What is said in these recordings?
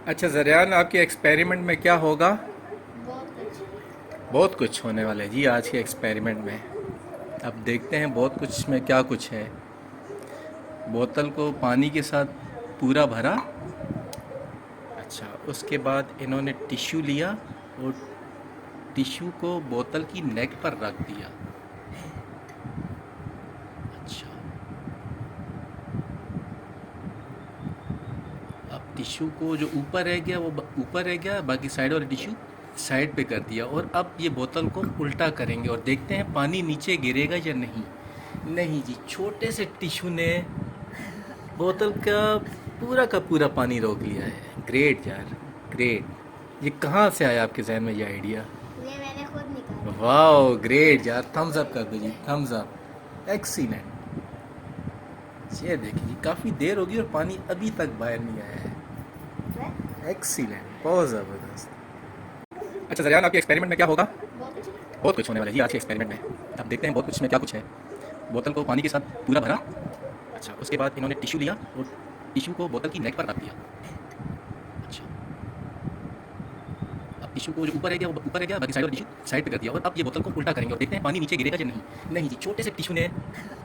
अच्छा ज़रियान, आपके एक्सपेरिमेंट में क्या होगा? बहुत कुछ। बहुत कुछ होने वाला है जी आज के एक्सपेरिमेंट में। अब देखते हैं बहुत कुछ में क्या कुछ है। बोतल को पानी के साथ पूरा भरा। अच्छा, उसके बाद इन्होंने टिश्यू लिया और टिश्यू को बोतल की नेक पर रख दिया। अच्छा, अब टिश्यू को जो ऊपर रह गया वो ऊपर रह गया, बाकी साइड वाला टिश्यू साइड पे कर दिया। और अब ये बोतल को उल्टा करेंगे और देखते हैं पानी नीचे गिरेगा या नहीं। नहीं जी, छोटे से टिश्यू ने बोतल का पूरा पानी रोक लिया है। ग्रेट यार, ग्रेट। ये कहाँ से आया आपके जहन में ये आइडिया? ये मैंने खुद निकाला। वाह ग्रेट यार, थम्स अप कर दो जी, थम्स अप। एक्सीलेंट। ये देखिए, काफ़ी देर होगी और पानी अभी तक बाहर नहीं आया है। है? एक्सीलेंट, बहुत ज़बरदस्त। अच्छा जरियान, आपके एक्सपेरिमेंट में क्या होगा? बहुत कुछ। बहुत कुछ होने वाला है जी आज के एक्सपेरिमेंट में। अब देखते हैं बहुत कुछ में क्या कुछ है। बोतल को पानी के साथ पूरा भरा। अच्छा, उसके बाद इन्होंने टिश्यू लिया और टिश्यू को बोतल की नेक पर रख दिया। अच्छा, अब टिश्यू को जो ऊपर रह गया वो ऊपर रह गया, बाकी साइड वाला टिश्यू साइड पे कर दिया। और अब ये बोतल को उल्टा करेंगे और देखते हैं पानी नीचे गिरेगा या नहीं। नहीं जी, छोटे से टिश्यू ने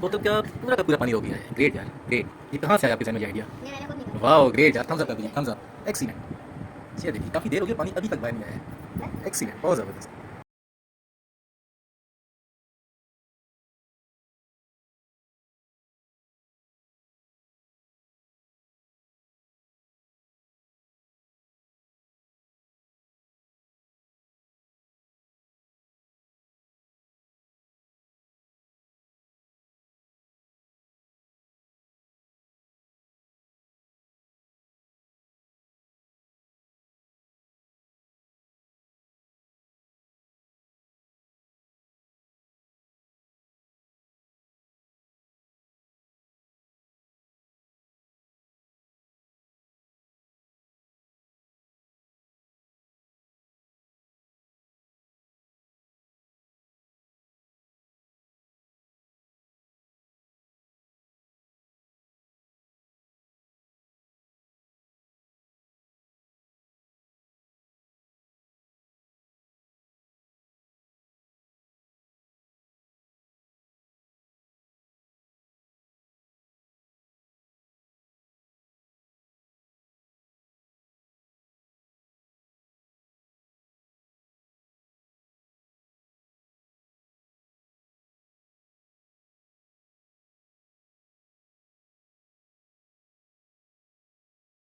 बोतल का पूरा पानी रोक लिया है। ग्रेट यार, ग्रेट। ये कहाँ से आया आपके जहन में ये आइडिया? ये मैंने खुद निकाला। वाह ग्रेट यार, थम्स अप कर दीजिए, थम्स अप। एक्सीलेंट। ये देखिए, काफ़ी देर हो गई और पानी अभी तक बाहर नहीं आया है। है? एक्सीलेंट, बहुत ज़बरदस्त।